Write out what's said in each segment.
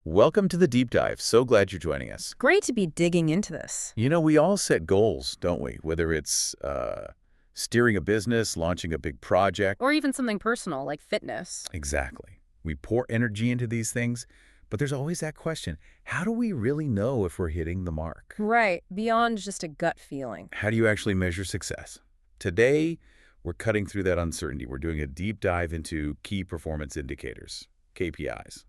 Welcome to the deep dive. So glad you're joining us. Great to be digging into this. We all set goals, don't we? Whether it's steering a business, launching a big project. Or even something personal like fitness. Exactly. We pour energy into these things, but there's always that question, how do we really know if we're hitting the mark? Right, beyond just a gut feeling. How do you actually measure success? Today, we're cutting through that uncertainty. We're doing a deep dive into key performance indicators, KPIs.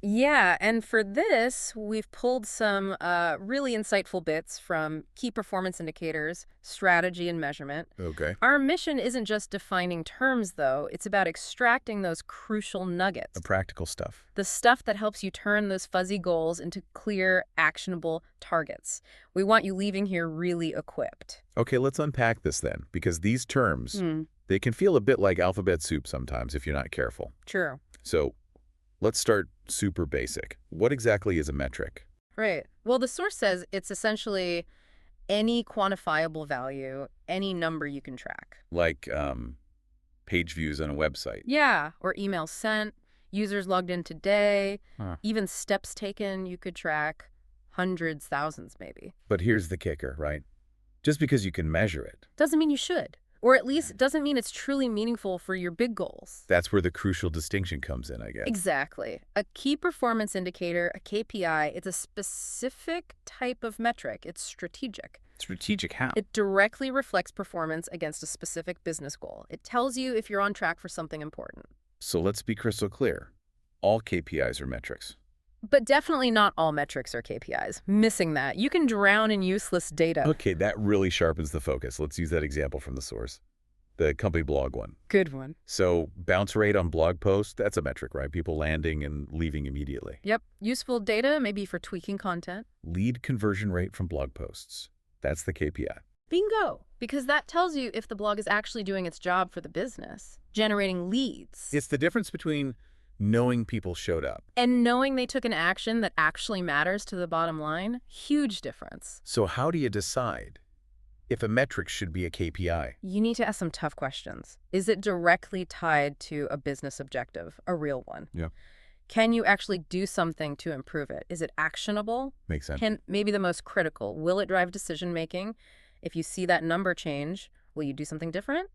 Yeah, and for this, we've pulled some really insightful bits from key performance indicators, strategy, and measurement. Okay. Our mission isn't just defining terms, though. It's about extracting those crucial nuggets. The practical stuff. The stuff that helps you turn those fuzzy goals into clear, actionable targets. We want you leaving here really equipped. Okay, let's unpack this then, because these terms, they can feel a bit like alphabet soup sometimes if you're not careful. True. So let's start super basic. What exactly is a metric? Right. Well, the source says it's essentially any quantifiable value, any number you can track. Like page views on a website. Yeah, or emails sent, users logged in today, Huh. even steps taken you could track, hundreds, thousands maybe. But here's the kicker, right? Just because you can measure it, Doesn't mean you should. Or at least it doesn't mean it's truly meaningful for your big goals. that's where the crucial distinction comes in, I guess. Exactly. A key performance indicator, a KPI, it's a specific type of metric. It's strategic. Strategic how? It directly reflects performance against a specific business goal. It tells you if you're on track for something important. So let's be crystal clear. All KPIs are metrics. But definitely not all metrics are KPIs. Missing that. You can drown in useless data. Okay, that really sharpens the focus. Let's use that example from the source, the company blog one. Good one. So bounce rate on blog posts, that's a metric, right? People landing and leaving immediately. Yep. Useful data, maybe for tweaking content. Lead conversion rate from blog posts, that's the KPI. Bingo. Because that tells you if the blog is actually doing its job for the business, generating leads. It's the difference between knowing people showed up. And knowing they took an action that actually matters to the bottom line, huge difference. So how do you decide if a metric should be a KPI? You need to ask some tough questions. Is it directly tied to a business objective, a real one? Yeah. Can you actually do something to improve it? Is it actionable? Makes sense. Maybe the most critical, will it drive decision-making? If you see that number change, will you do something different?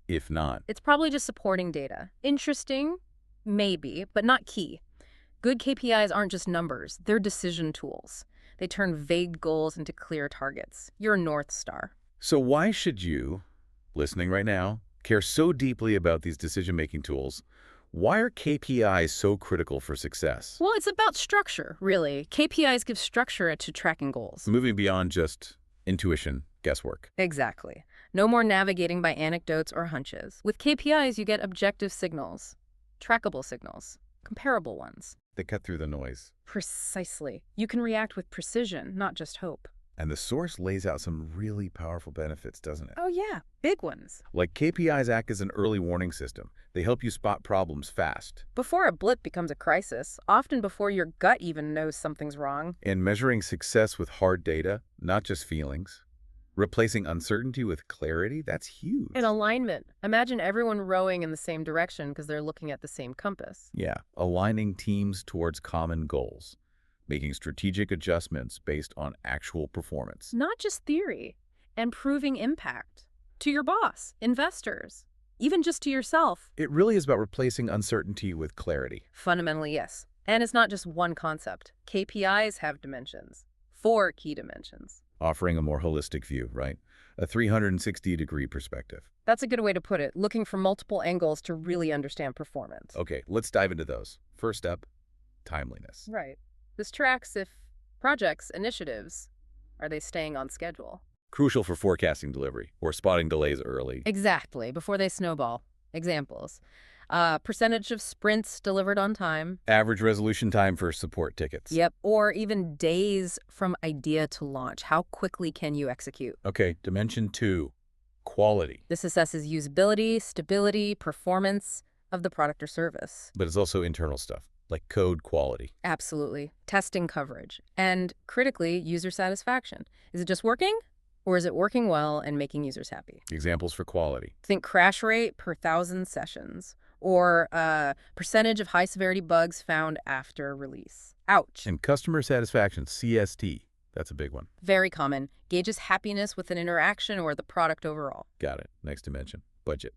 If not, It's probably just supporting data. Interesting, maybe, but not key. Good KPIs aren't just numbers, they're decision tools. They turn vague goals into clear targets. You're a North Star. so why should you, listening right now, care so deeply about these decision-making tools? Why are KPIs so critical for success? Well, it's about structure, really. KPIs give structure to tracking goals. Moving beyond just intuition, guesswork. Exactly. No more navigating by anecdotes or hunches. With KPIs, you get objective signals, trackable signals, comparable ones. They cut through the noise. Precisely. You can react with precision, not just hope. And the source lays out some really powerful benefits, doesn't it? Oh yeah, big ones. Like KPIs act as an early warning system. They help you spot problems fast. Before a blip becomes a crisis, often before your gut even knows something's wrong. And measuring success with hard data, not just feelings. Replacing uncertainty with clarity, that's huge. And alignment. Imagine everyone rowing in the same direction because they're looking at the same compass. Yeah, aligning teams towards common goals. Making strategic adjustments based on actual performance. Not just theory. And proving impact. To your boss, investors, even just to yourself. It really is about replacing uncertainty with clarity. Fundamentally, yes. And it's not just one concept. KPIs have dimensions. 4 key dimensions. Offering a more holistic view, right? A 360-degree perspective. That's a good way to put it, looking for multiple angles to really understand performance. Okay, let's dive into those. First up, timeliness. Right. This tracks if projects, initiatives, are they staying on schedule? Crucial for forecasting delivery or spotting delays early. Exactly, before they snowball. Examples. Percentage of sprints delivered on time. Average resolution time for support tickets. Yep. Or even days from idea to launch. How quickly can you execute? Okay, dimension 2, quality. This assesses usability, stability, performance of the product or service. But it's also internal stuff, like code quality. Absolutely. Testing coverage. And critically, user satisfaction. Is it just working? Or is it working well and making users happy? Examples for quality. Think crash rate per 1,000 sessions, Or percentage of high-severity bugs found after release. Ouch. And customer satisfaction, CST. That's a big one. Very common. Gauges happiness with an interaction or the product overall. Got it. Next dimension, budget.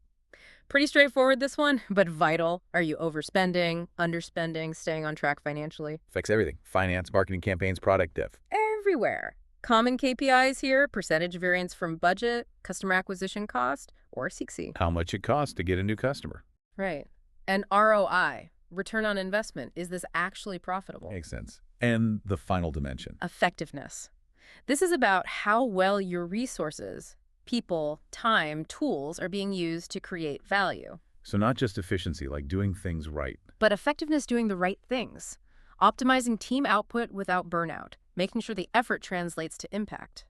Pretty straightforward, this one, but vital. Are you overspending, underspending, staying on track financially? Affects everything. Finance, marketing campaigns, product dev. Everywhere. Common KPIs here, percentage variance from budget, customer acquisition cost, or CXC. How much it costs to get a new customer. Right. And ROI, return on investment. Is this actually profitable? Makes sense. And the final dimension. Effectiveness. This is about how well your resources, people, time, tools are being used to create value. So not just efficiency, like doing things right. But effectiveness doing the right things. Optimizing team output without burnout. Making sure the effort translates to impact.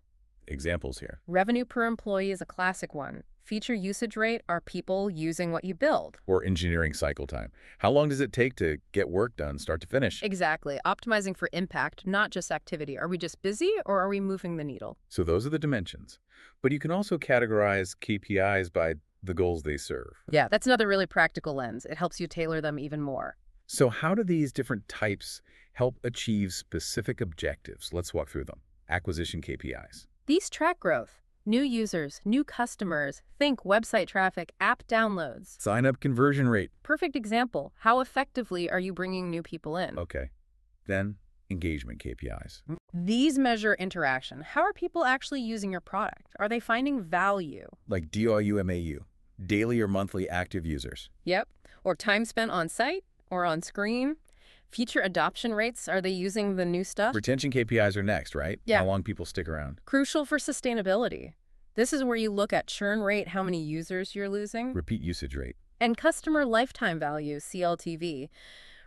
Examples here. Revenue per employee is a classic one. Feature usage rate are people using what you build. Or engineering cycle time. How long does it take to get work done, start to finish? Exactly. Optimizing for impact, not just activity. Are we just busy or are we moving the needle? So those are the dimensions. But you can also categorize KPIs by the goals they serve. Yeah, that's another really practical lens. It helps you tailor them even more. So how do these different types help achieve specific objectives? Let's walk through them. Acquisition KPIs. These track growth. New users, new customers, think website traffic, app downloads. Sign up conversion rate. Perfect example. How effectively are you bringing new people in? Okay. Then engagement KPIs. These measure interaction. How are people actually using your product? Are they finding value? Like DAU, MAU, daily or monthly active users. Yep. Or time spent on site or on screen. Feature adoption rates. Are they using the new stuff? Retention KPIs are next, right? Yeah. How long people stick around. Crucial for sustainability. This is where you look at churn rate, how many users you're losing. Repeat usage rate. And customer lifetime value, CLTV.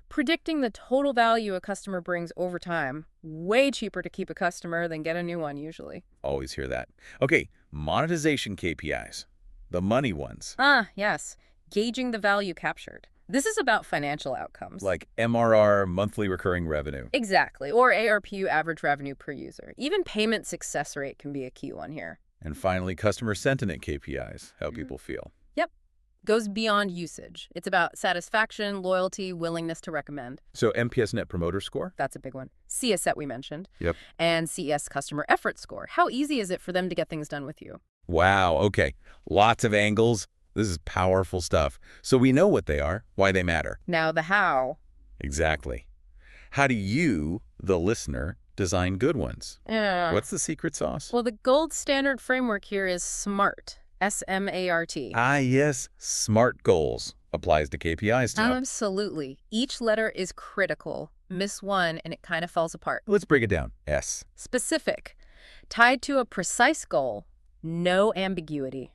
Predicting the total value a customer brings over time. Way cheaper to keep a customer than get a new one, usually. Always hear that. Okay, monetization KPIs. The money ones. Ah, yes. Gauging the value captured. This is about financial outcomes. Like MRR, monthly recurring revenue. Exactly. Or ARPU, average revenue per user. Even payment success rate can be a key one here. And finally, customer sentiment KPIs. How people feel. Yep. Goes beyond usage. It's about satisfaction, loyalty, willingness to recommend. So NPS Net Promoter Score? That's a big one. CS set we mentioned. Yep. And CES customer effort score. How easy is it for them to get things done with you? Wow, okay. Lots of angles. This is powerful stuff. So we know what they are, why they matter. Now the how. Exactly. How do you, the listener, design good ones? What's the secret sauce? Well, the gold standard framework here is SMART. S-M-A-R-T. Ah, yes. SMART goals. Applies to KPIs too. Absolutely. Each letter is critical. Miss one and it kind of falls apart. Let's break it down. S. Specific. Tied to a precise goal. No ambiguity.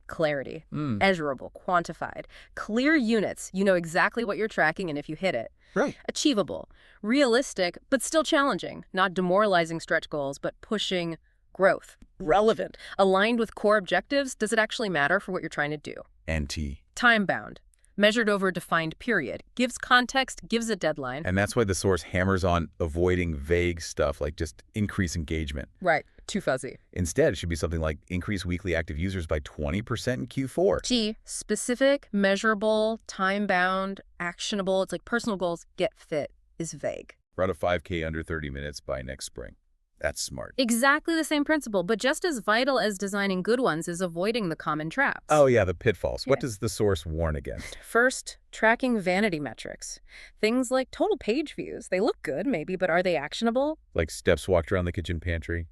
Clarity. Measurable. Quantified. Clear units. You know exactly what you're tracking and if you hit it. Right. Achievable. Realistic, but still challenging. Not demoralizing stretch goals, but pushing growth. Relevant. Aligned with core objectives. Does it actually matter for what you're trying to do? NT. Time-bound. Measured over a defined period. Gives context, gives a deadline. And that's why the source hammers on avoiding vague stuff like just increase engagement. Right. Too fuzzy. Instead, it should be something like increase weekly active users by 20% in Q4. G. Specific, measurable, time-bound, actionable. It's like personal goals. Get fit is vague. Run a 5K under 30 minutes by next spring. That's smart. Exactly the same principle, but just as vital as designing good ones is avoiding the common traps. Oh, yeah, the pitfalls. What Yeah. does the source warn against? First, tracking vanity metrics. Things like total page views. They look good, maybe, but are they actionable? Like steps walked around the kitchen pantry.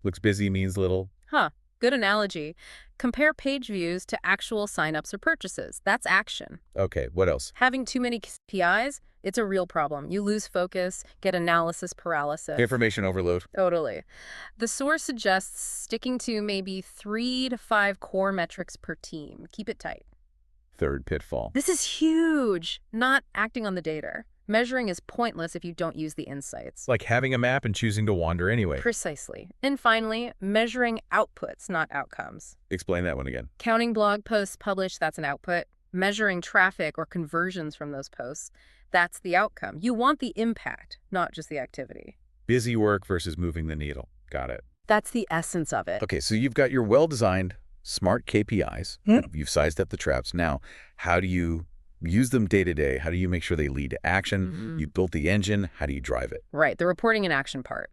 Looks busy means little. Huh. Good analogy. Compare page views to actual signups or purchases. That's action. Okay, what else? Having too many KPIs, it's a real problem. You lose focus, get analysis paralysis. Information overload. Totally. The source suggests sticking to maybe 3 to 5 core metrics per team. Keep it tight. Third pitfall. This is huge. Not acting on the data. Measuring is pointless if you don't use the insights. Like having a map and choosing to wander anyway. Precisely. And finally, measuring outputs, not outcomes. Explain that one again. Counting blog posts published, that's an output. Measuring traffic or conversions from those posts, that's the outcome. You want the impact, not just the activity. Busy work versus moving the needle. Got it. That's the essence of it. Okay, so you've got your well-designed, smart KPIs. You've sized up the traps. Now, how do you use them day to day. How do you make sure they lead to action? Mhm. You built the engine. How do you drive it? Right, the reporting and action part.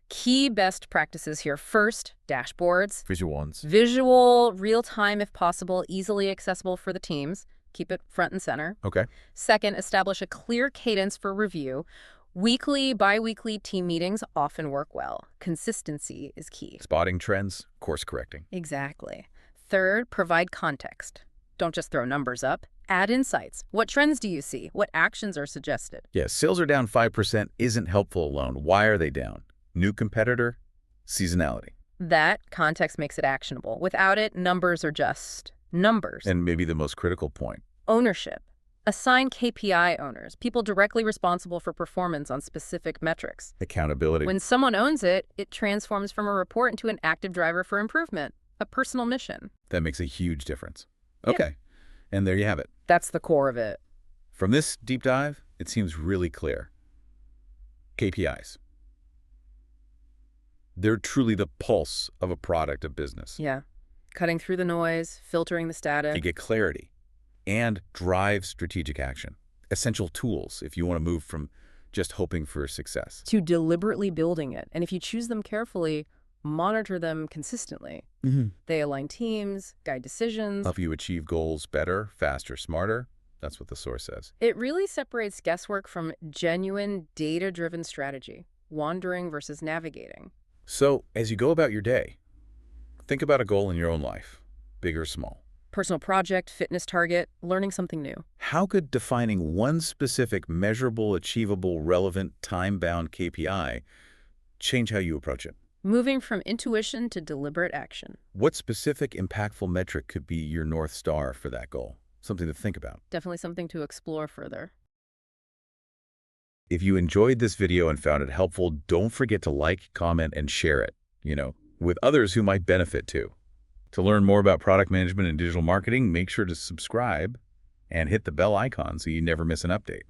Key best practices here. First, dashboards. Visual ones. Visual, real-time if possible, easily accessible for the teams. Keep it front and center. Okay. Second, establish a clear cadence for review. Weekly, bi-weekly team meetings often work well. Consistency is key. Spotting trends, course correcting. Exactly. Third, provide context. Don't just throw numbers up. Add insights. What trends do you see? What actions are suggested? Yes, sales are down 5% isn't helpful alone. Why are they down? New competitor, seasonality. That context makes it actionable. Without it, numbers are just numbers. And maybe the most critical point. Ownership. Assign KPI owners, people directly responsible for performance on specific metrics. Accountability. When someone owns it, it transforms from a report into an active driver for improvement, a personal mission. That makes a huge difference. Yeah. Okay, and there you have it. That's the core of it. From this deep dive, it seems really clear. KPIs. They're truly the pulse of a product of business. Yeah. Cutting through the noise, filtering the static. To get clarity and drive strategic action. Essential tools if you want to move from just hoping for success. To deliberately building it. And if you choose them carefully, monitor them consistently. They align teams, guide decisions. Help you achieve goals better, faster, smarter. That's what the source says. It really separates guesswork from genuine data-driven strategy, wandering versus navigating. So, as you go about your day, think about a goal in your own life, big or small. Personal project, fitness target, learning something new. How could defining one specific, measurable, achievable, relevant, time-bound KPI change how you approach it? Moving from intuition to deliberate action. What specific, impactful metric could be your North Star for that goal? Something to think about. Definitely something to explore further. If you enjoyed this video and found it helpful, don't forget to like, comment, and share it, with others who might benefit too. To learn more about product management and digital marketing, make sure to subscribe and hit the bell icon so you never miss an update.